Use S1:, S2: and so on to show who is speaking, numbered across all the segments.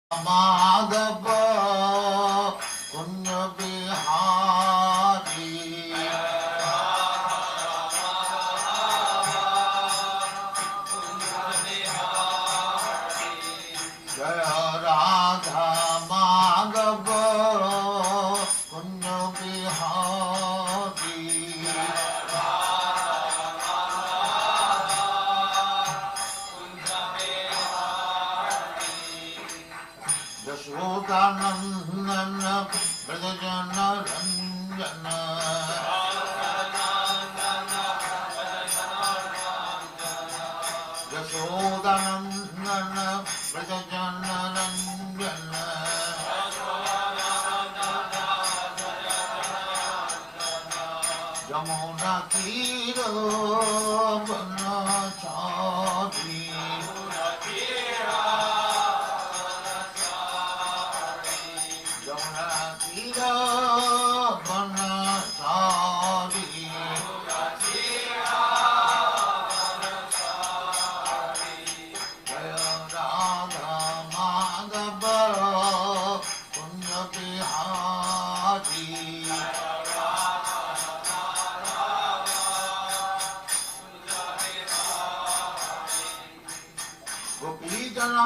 S1: Madhava Punya Bihari Jaya Radha Madhava Punya Bihari Jashodanandana Vrajajana Ranjana Jashodanandana Vrajajana Ranjana Jamuna Tira Vanachari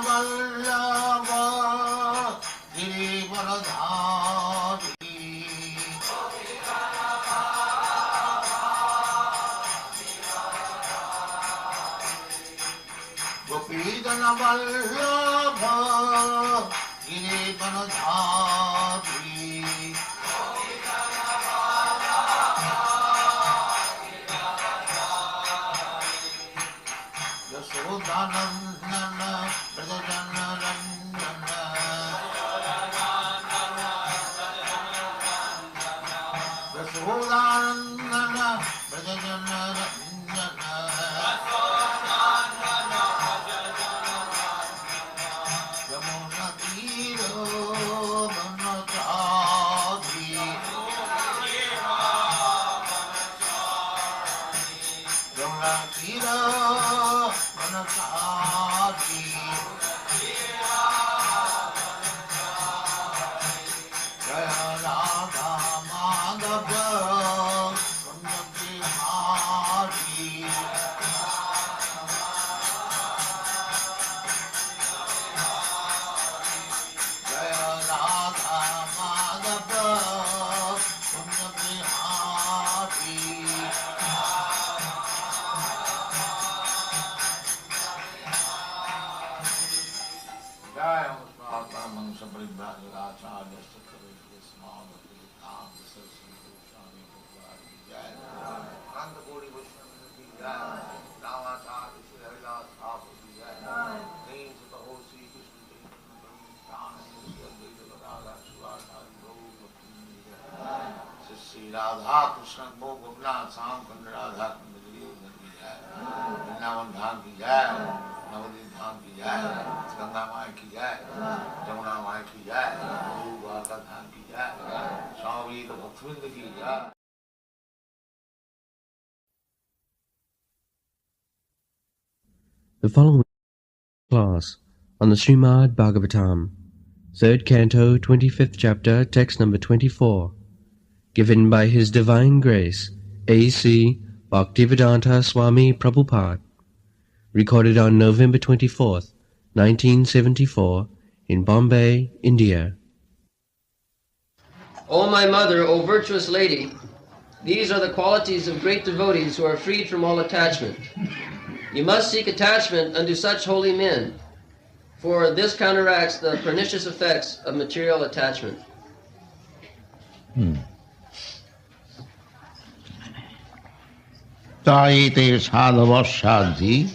S1: Vallabha Girivaradhari Gopidana Vallabha Girivaradhari Yashodanandana Vrajajana Ranjana Yashodanandana Vrajajana Ranjana Yamuna Tira Vanachari Yamuna Tira Vanachari Jaya Radha Madhava Punya Bihari Jaya Radha Madhava Punya Bihari Jaya Mahatma Mansa Paribhajagacharya Sakari Smala Vitam Saraswati Goswami Prabhupada ki Jai Nanda Kori Vaishnava ki Jai Ramacharya Sri Haridas Thakur ki Jai Names of the whole Sri Krishna Sri Radha Krishna Bho Gopinath Sam Kund Radha Kund Giri ki Jai Vrindavan Dham ki Jai Navadip Dham ki Jai Ganga Mai ki Jai Jamuna Mai ki Jai BHAGVATAM ki Jai Swami Bhaktivinoda ki Jai.
S2: The following class on the Srimad Bhagavatam, 3rd Canto, 25th Chapter, Text number 24, given by His Divine Grace, A.C. Bhaktivedanta Swami Prabhupada, recorded on November 24th, 1974, in Bombay, India.
S3: O my mother, O virtuous lady, these are the qualities of great devotees who are freed from all attachment. You must seek attachment unto such holy men, for this counteracts the pernicious effects of material attachment.
S1: Taite sadhava sadhi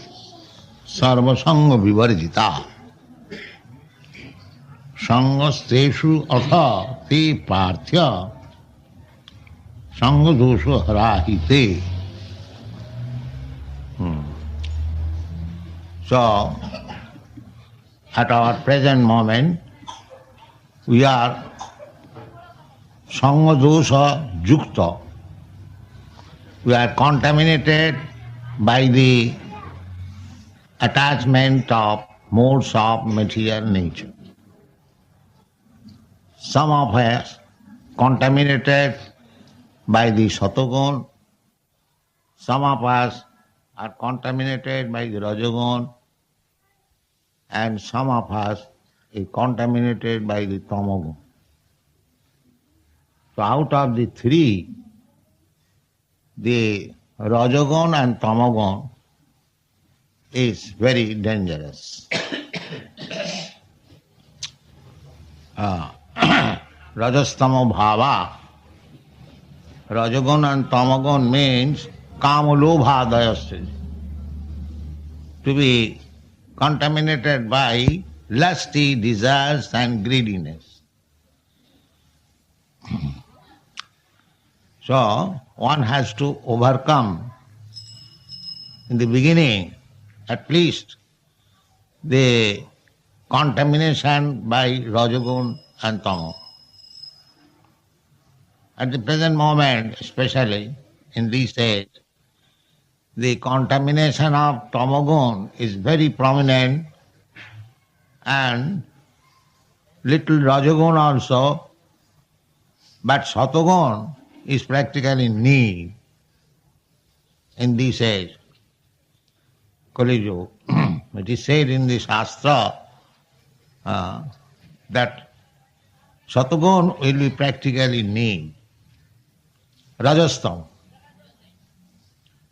S1: sarva sanga vivarjita sangasteshu atha te parthya sanga dosha harahite. So, at our present moment, we are sanga dosha yukta. We are contaminated by the attachment of modes of material nature. some of us contaminated by the Satogun, some of us are contaminated by the Rajagun, and some of us is contaminated by the Tamagun. So out of the three, the Rajagun and Tamagun is very dangerous. Rajastamo bhava. Rajagun and Tamagun means kamalobhadayasya. To be contaminated by lusty desires and greediness. So one has to overcome in the beginning at least the contamination by Rajagun and Tamo. At the present moment, especially in this age, the contamination of Tamagun is very prominent and little Rajagun also, but Satogun is practically nil in this age. Kali Yuga. It is said in the Shastra that Satogun will be practically nil, Rajasthan.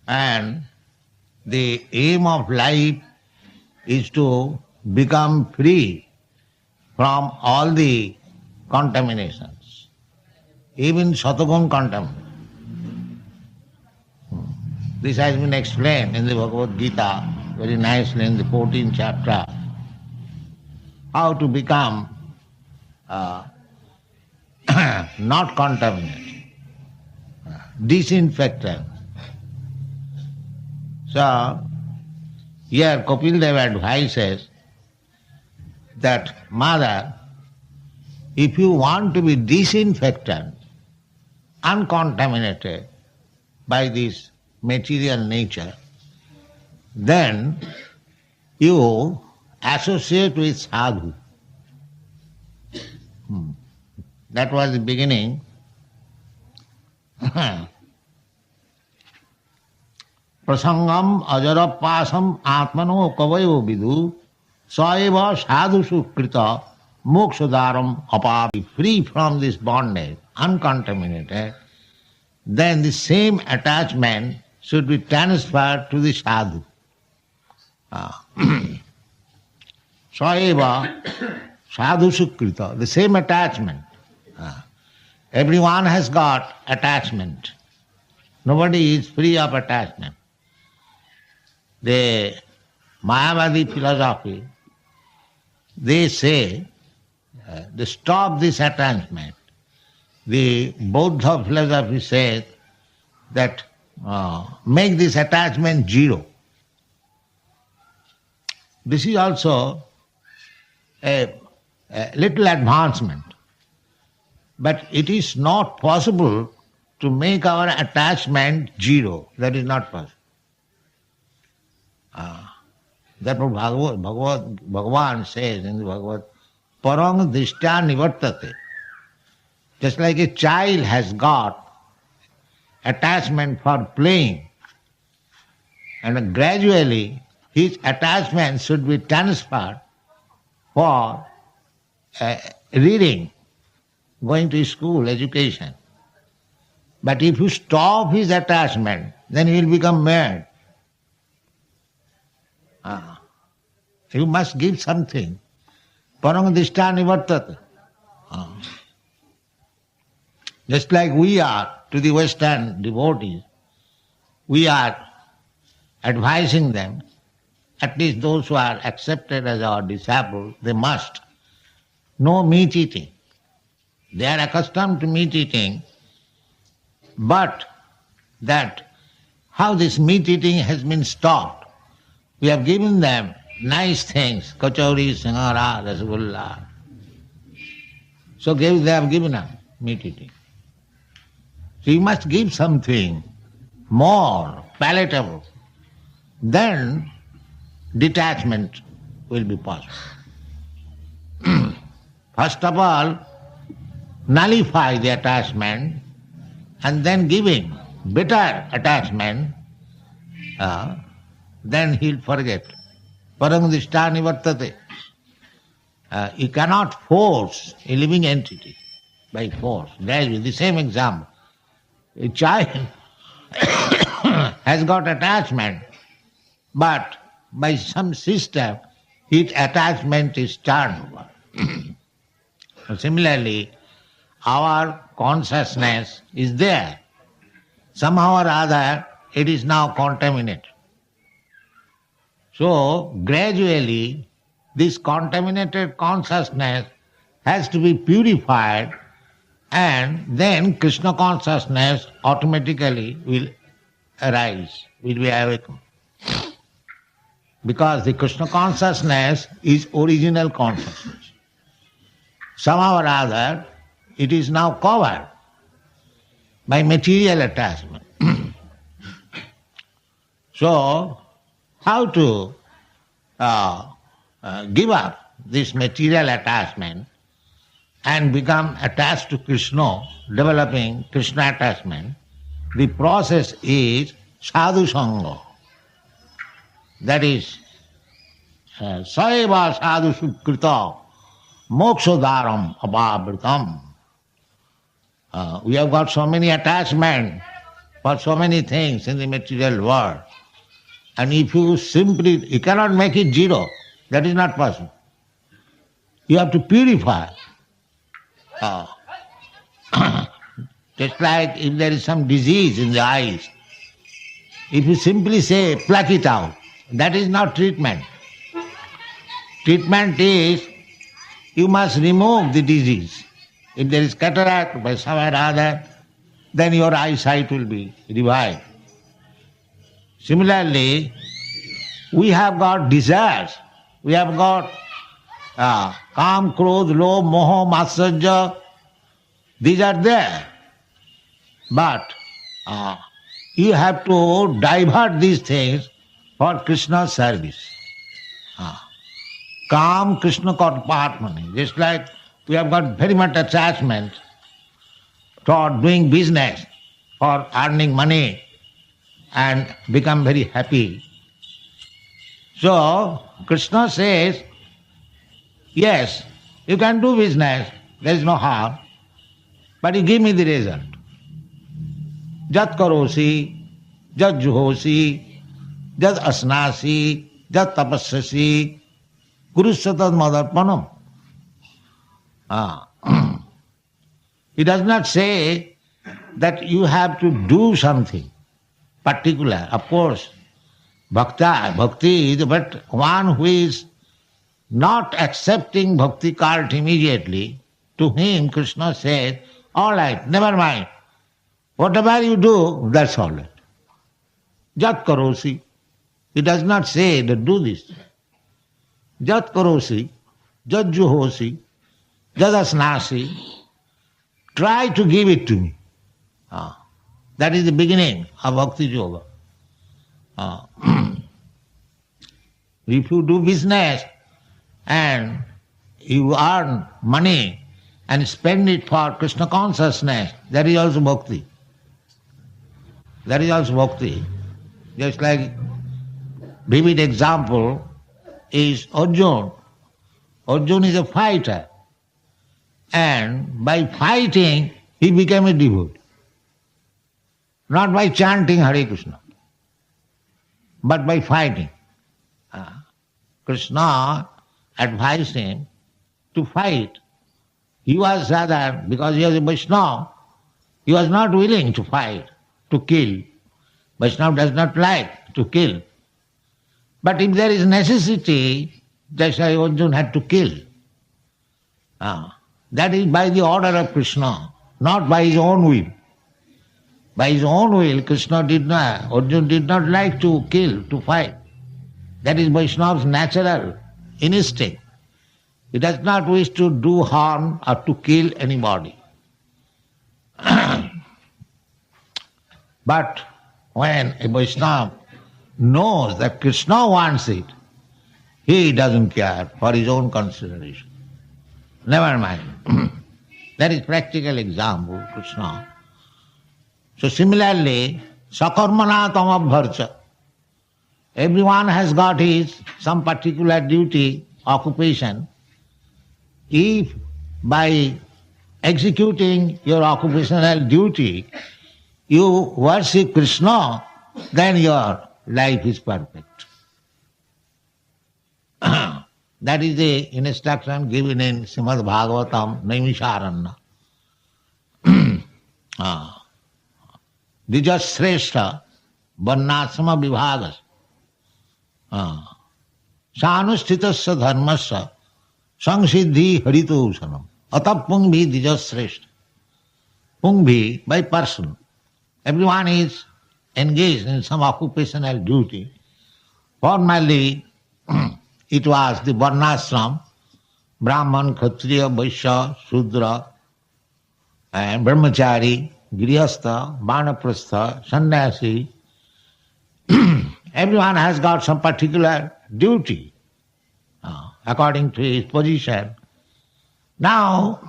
S1: And the aim of life is to become free from all the contaminations, even Satogun contamination. This has been explained in the Bhagavad Gita very nicely in the 14th chapter, how to become not contaminated, disinfectant. So, here Kapil Dev advises that, mother, if you want to be disinfectant, uncontaminated by this material nature, then you associate with sadhu. That was the beginning. Prasangam ajarapasam atmano kavayo vidu saeva sadhu sukrita mokshadaram apavi. Free from this bondage, uncontaminated, then the same attachment should be transferred to the sadhu. Saeva sadhu sukrita, the same attachment. Everyone has got attachment. Nobody is free of attachment. The Mayavadi philosophy, they say, they stop this attachment. The Buddha philosophy says that make this attachment zero. This is also a little advancement. But it is not possible to make our attachment zero. That is not possible. Therefore Bhagavad says in the Bhagavad, parang drishtya nivartate. Just like a child has got attachment for playing, and gradually his attachment should be transferred for reading, going to school, education. But if you stop his attachment, then he will become mad. You must give something. Parang drishtya nivartate. Just like we are to the Western devotees, we are advising them, at least those who are accepted as our disciples, they must know meat eating. They are accustomed to meat eating, but that how this meat eating has been stopped. We have given them nice things, kachori, singara, rasgulla. So they have given up meat eating. So you must give something more palatable. Then detachment will be possible. First of all, nullify the attachment and then giving better attachment, then he'll forget. Paramudishtani vartate. You cannot force a living entity by force. There is the same example. A child has got attachment, but by some system its attachment is turned over. Similarly, our consciousness is there. Somehow or other it is now contaminated. So gradually this contaminated consciousness has to be purified, and then Krishna consciousness automatically will arise, will be awakened. Because the Krishna consciousness is original consciousness. Somehow or other it is now covered by material attachment. So, how to give up this material attachment and become attached to Krishna, developing Krishna attachment? The process is sadhu sangha. That is, saeva sadhu sukrita mokshodaram abhavritam. We have got so many attachments for so many things in the material world. And if you you cannot make it zero. That is not possible. You have to purify. Just like if there is some disease in the eyes, if you simply say, pluck it out, that is not treatment. Treatment is, you must remove the disease. If there is cataract by somewhere or other, then your eyesight will be revived. Similarly, we have got desires. We have got kam, krodh, lobh, moho, matsarya. These are there. But you have to divert these things for Krishna's service. Kam, Krishna Karpatmani. Just like we have got very much attachment for doing business, for earning money and become very happy. So, Krishna says, yes, you can do business, there is no harm, but you give me the result. Jat karosi, jat juhosi, jat asnasi, jat tapassasi, kurusatad madarpanam. He does not say that you have to do something particular. Of course, bhakti is, but one who is not accepting bhakti cult immediately, to him Krishna says, all right, never mind. Whatever you do, that's all right. Jat karosi. He does not say that do this. Jat karosi, jat juhosi, jat asnasi. Try to give it to me. That is the beginning of bhakti yoga. If you do business and you earn money and spend it for Krishna consciousness, that is also bhakti. That is also bhakti. Just like vivid example is Arjuna. Arjuna is a fighter, and by fighting he became a devotee. Not by chanting Hare Krishna, but by fighting. Krishna advised him to fight. He was rather, because he was a Vaishnava, he was not willing to fight, to kill. Vaishnava does not like to kill. But if there is necessity, that's why Arjuna had to kill. That is by the order of Krishna, not by his own will. By his own will, Arjuna did not like to kill, to fight. That is Vaishnava's natural instinct. He does not wish to do harm or to kill anybody. But when a Vaishnava knows that Krishna wants it, he doesn't care for his own consideration. Never mind. That is practical example, Krishna. So similarly, sakarmana tamabharcha. Everyone has got his some particular duty, occupation. If by executing your occupational duty, you worship Krishna, then your life is perfect. That is the instruction given in Srimad Bhagavatam, Naimisharanya. Dijasreshta varnasama vibhagas sanusthitasya dharmasya samsiddhi harito usanam atap pungvi dijasreshta. Pungvi by person. Everyone is engaged in some occupational duty. Formerly, it was the varnashram, Brahman, Kshatriya, Vaishya, Shudra, and Brahmachari, Grihastha, Vanaprastha, Sannyasi. Everyone has got some particular duty according to his position. Now,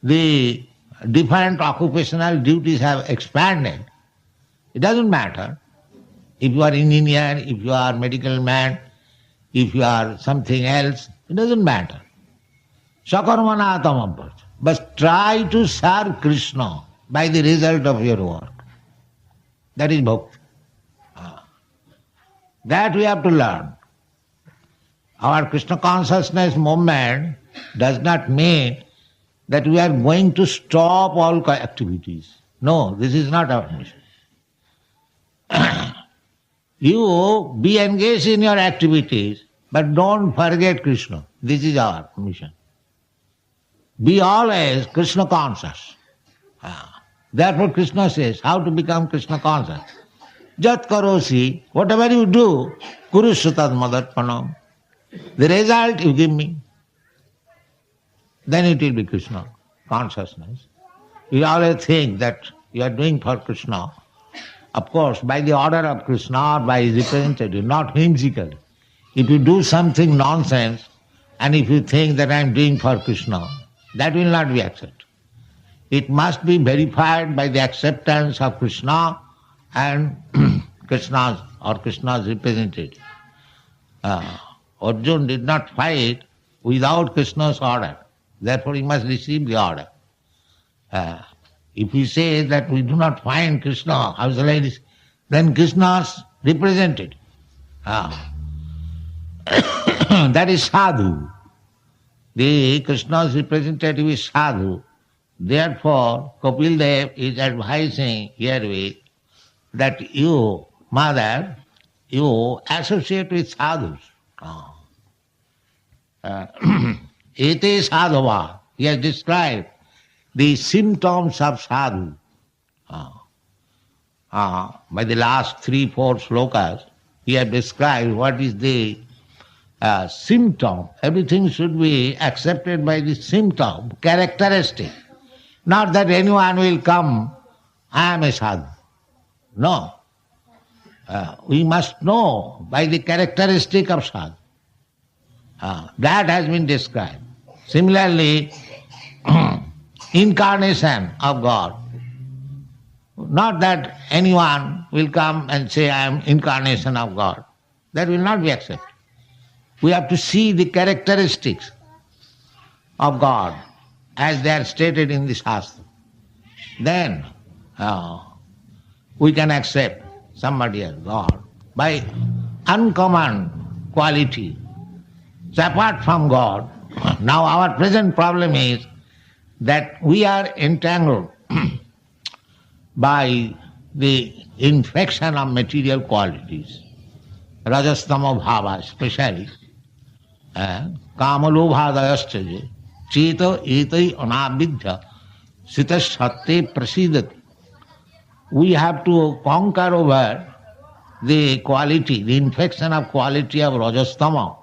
S1: the different occupational duties have expanded. It doesn't matter if you are engineer, if you are medical man, if you are something else, it doesn't matter. Sakarmana tamabharcha. But try to serve Krishna by the result of your work. That is bhakti. That we have to learn. Our Krishna consciousness movement does not mean that we are going to stop all activities. No, this is not our mission. You be engaged in your activities, but don't forget Krishna. This is our mission. Be always Krishna conscious. Therefore Krishna says, how to become Krishna conscious? Jat karosi, whatever you do, kurushatad madarpanam. The result you give me. Then it will be Krishna consciousness. You always think that you are doing for Krishna. Of course, by the order of Krishna or by his representative, not whimsically. If you do something nonsense, and if you think that I am doing for Krishna, that will not be accepted. It must be verified by the acceptance of Krishna and Krishna's representative. Arjuna did not fight without Krishna's order. Therefore he must receive the order. If we say that we do not find Krishna, how shall I receive? Then Krishna's representative. That is sadhu. The Krishna's representative is sadhu. Therefore, Kapil Dev is advising herewith that you, mother, you associate with sadhus. Ete sadhava. He has described the symptoms of sadhu. By the last 3-4 slokas, he has described what is the symptom. Everything should be accepted by the symptom, characteristic. Not that anyone will come, I am a sadhu. No. We must know by the characteristic of sadhu. That has been described. Similarly, incarnation of God. Not that anyone will come and say, I am incarnation of God. That will not be accepted. We have to see the characteristics of God as they are stated in the Shastra. Then we can accept somebody as God by uncommon quality. So apart from God, now our present problem is that we are entangled by the infection of material qualities, rajastama bhava especially, kamalobhadayascha cheta etai anavidya sitasatte prasidati. We have to conquer over the quality, the infection of quality of rajastama,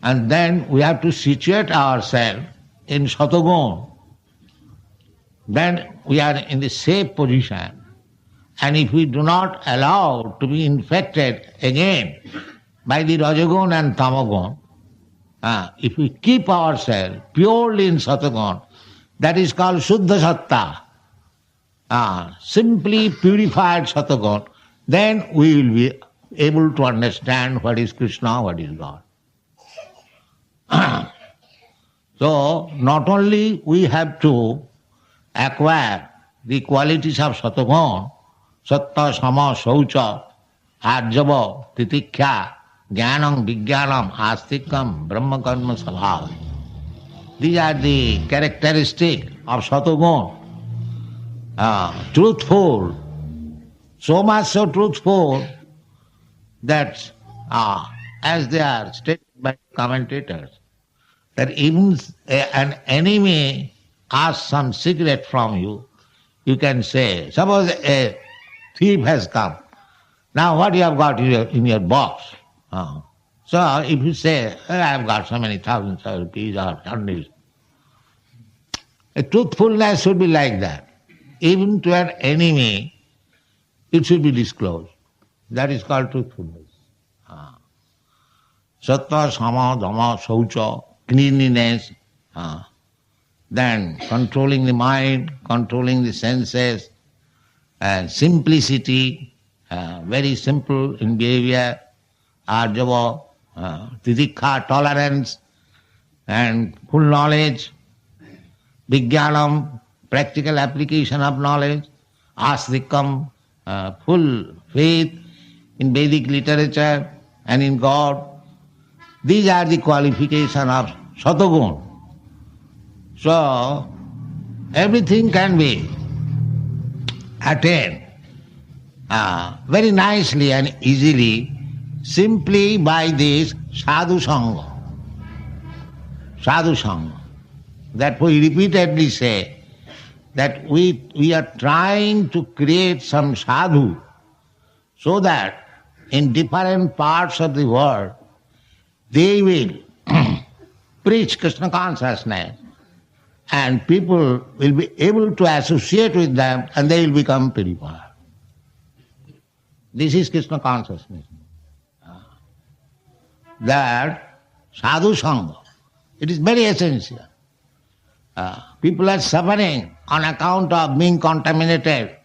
S1: and then we have to situate ourselves in Satagun. Then we are in the safe position. And if we do not allow to be infected again by the Rajagun and Tamagun, If we keep ourselves purely in Satagun, that is called Shuddha Satta, simply purified Satagun, then we will be able to understand what is Krishna, what is God. So, not only we have to acquire the qualities of Satagun, Satta, Sama, Saucha, Arjava, Titikkha, Jnanam, Vijnanam, Astikam, Brahma Karma Sabhava. These are the characteristics of Satagun. Truthful, so much so truthful that as they are stated by commentators, that even an enemy asks some secret from you, you can say, suppose a thief has come, now what you have got in your box? So if you say, I have got so many thousands of rupees or hundreds, a truthfulness should be like that. Even to an enemy, it should be disclosed. That is called truthfulness. Sattva, Sama, Dhamma, Saucha, cleanliness, then controlling the mind, controlling the senses, and simplicity, very simple in behavior, arjava, titikha, tolerance, and full knowledge, vijnanam, practical application of knowledge, astikam, full faith in Vedic literature and in God. These are the qualifications of Satagun. So, everything can be attained very nicely and easily simply by this sadhu sangha. Sadhu sangha. That we repeatedly say that we are trying to create some sadhu so that in different parts of the world they will preach Krishna consciousness and people will be able to associate with them and they will become purified. This is Krishna consciousness. That sadhu sangha, it is very essential. People are suffering on account of being contaminated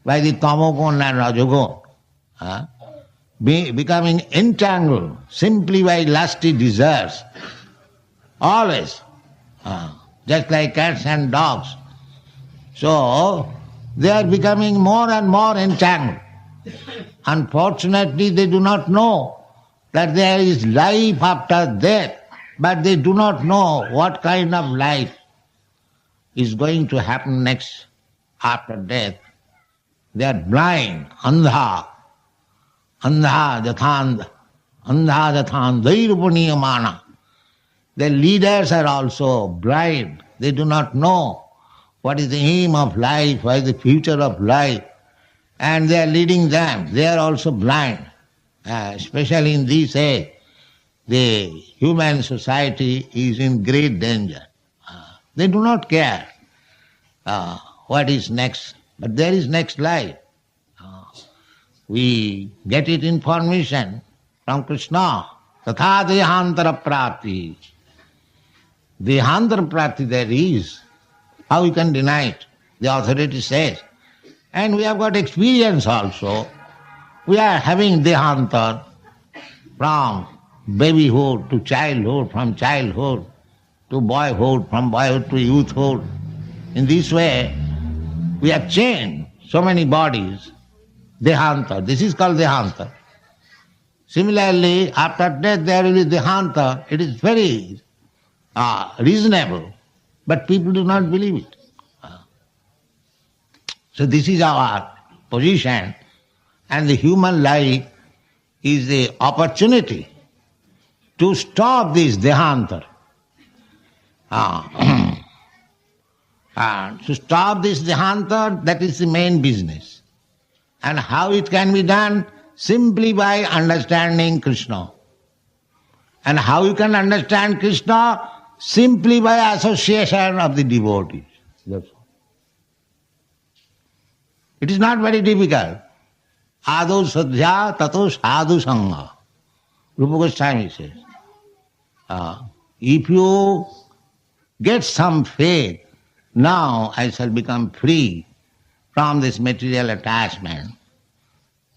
S1: by the tamogun and rajogun, becoming entangled simply by lusty desires, always, just like cats and dogs. So, they are becoming more and more entangled. Unfortunately, they do not know that there is life after death, but they do not know what kind of life is going to happen next after death. They are blind, andha jathand, dairupaniamana. Their leaders are also blind. They do not know what is the aim of life, what is the future of life. And they are leading them. They are also blind. Especially in this age, the human society is in great danger. They do not care what is next, but there is next life. We get it information from Krishna. Tatha dehantara prapti. Dehantara prapti there is. How you can deny it? The authority says. And we have got experience also. We are having dehantar from babyhood to childhood, from childhood to boyhood, from boyhood to youthhood. In this way, we have changed so many bodies. Dehanta. This is called dehanta. Similarly, after death there will be dehanta. It is very reasonable, but people do not believe it. So this is our position, and the human life is the opportunity to stop this dehanta. To stop this dehanta, that is the main business. And how it can be done? Simply by understanding Krishna. And how you can understand Krishna? Simply by association of the devotees. That's all. It is not very difficult. Ado sadhya tato sadhu sangha. Rupa Goswami says. if you get some faith, now I shall become free from this material attachment,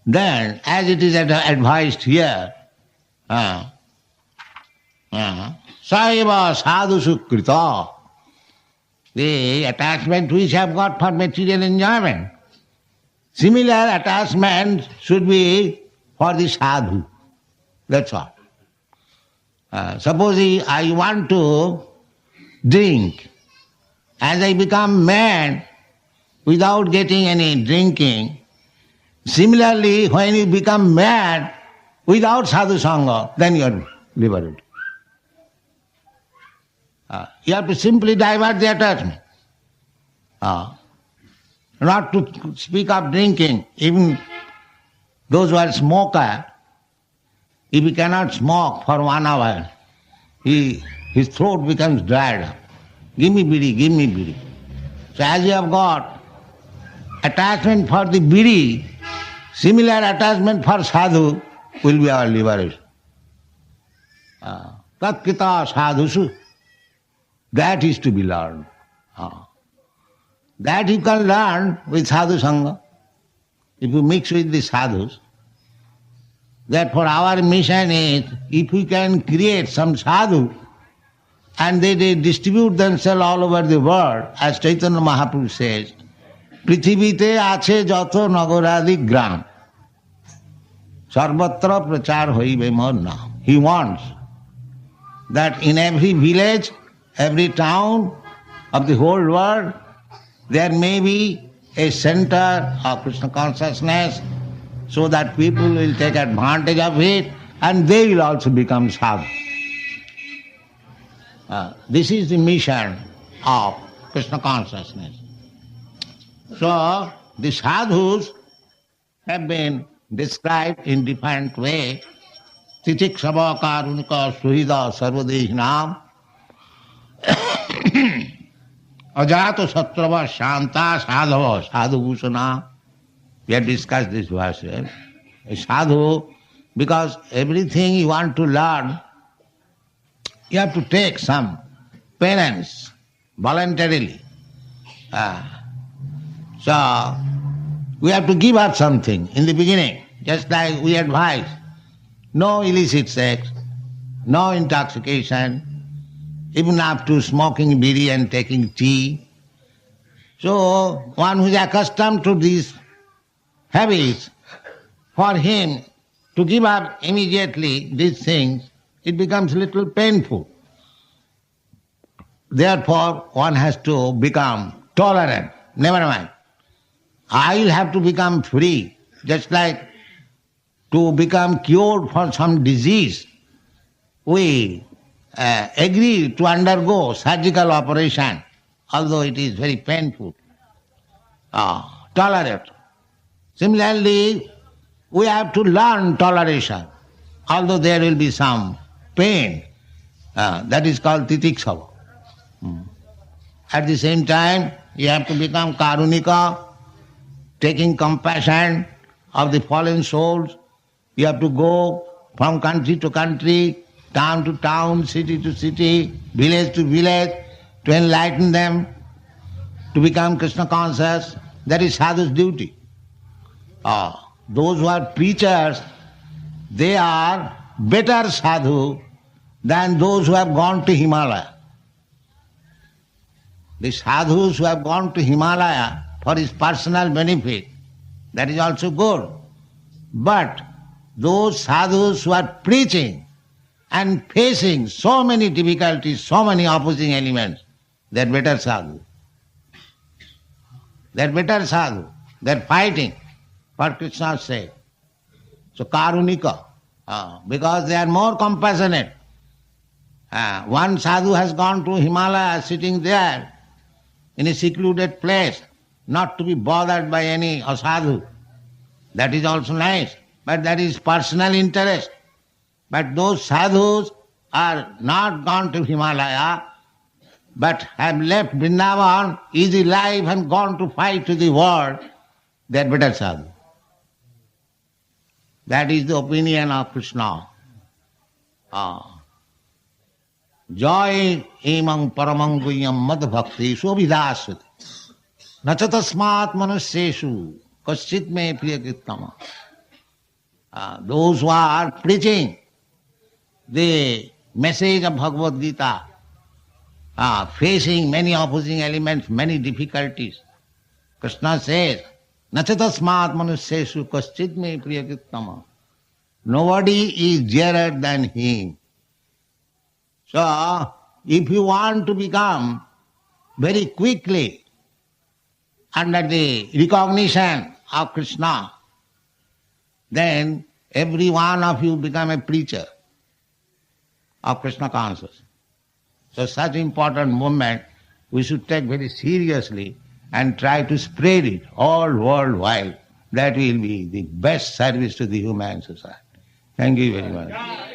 S1: then as it is advised here, Saiva sadhu sukrita, the attachment which have got for material enjoyment. Similar attachment should be for the sadhu. That's all. Suppose I want to drink. As I become mad without getting any drinking, similarly when you become mad without sadhu sangha, then you are liberated. You have to simply divert the attachment. Not to speak of drinking. Even those who are smoker, if he cannot smoke for 1 hour, his throat becomes dried up. Give me bidi, give me bidi. So as you have got attachment for the bidi, similar attachment for sadhu will be our liberation. Tatkita sadhusu, that is to be learned. That you can learn with sadhu sangha. If you mix with the sadhus, therefore our mission is, if we can create some sadhu, and they distribute themselves all over the world, as Chaitanya Mahaprabhu says, Prithivite ache jato nagoradi gram, sarvatra prachar hoibe mor naam. He wants that in every village, every town of the whole world, there may be a center of Krishna consciousness, so that people will take advantage of it and they will also become sadhu. This is the mission of Krishna consciousness. So the sadhus have been described in different way. Titikshava karunika suhida sarvadehinam ajato satrava shanta sadhava sadhu bhusana. We have discussed this verse. A sadhu, because everything you want to learn, you have to take some penance voluntarily. So we have to give up something in the beginning, just like we advise. No illicit sex, no intoxication, even up to smoking bidi and taking tea. So one who is accustomed to these habits, for him to give up immediately these things, it becomes a little painful. Therefore, one has to become tolerant. Never mind. I will have to become free, just like to become cured for some disease. We agree to undergo surgical operation, although it is very painful. Tolerate. Similarly, we have to learn toleration, although there will be some pain. That is called titikshava. At the same time, you have to become karunika, taking compassion of the fallen souls. You have to go from country to country, town to town, city to city, village to village, to enlighten them, to become Krishna conscious. That is sadhu's duty. Those who are preachers, they are better sadhu than those who have gone to Himalaya. The sadhus who have gone to Himalaya for his personal benefit, that is also good. But those sadhus who are preaching and facing so many difficulties, so many opposing elements, they are better sadhu. They are better sadhu. They are fighting for Krishna's sake. So karunika, because they are more compassionate. One sadhu has gone to Himalaya, sitting there in a secluded place, not to be bothered by any asadhu. That is also nice, but that is personal interest. But those sadhus are not gone to Himalaya, but have left Vrindavan, easy life, and gone to fight to the world. They are better sadhu. That is the opinion of Krishna. Joy emang paramang guhyam mad bhakti sobhidasvati. Nachatasmat manusyeshu kaschit me priyakrittama. Those who are preaching the message of Bhagavad Gita, facing many opposing elements, many difficulties, Krishna says, Nachatasmat manusyeshu kaschit me priyakrittama. Nobody is dearer than him. So, if you want to become very quickly under the recognition of Krishna, then every one of you become a preacher of Krishna consciousness. So such important movement we should take very seriously and try to spread it all worldwide. That will be the best service to the human society. Thank you very much.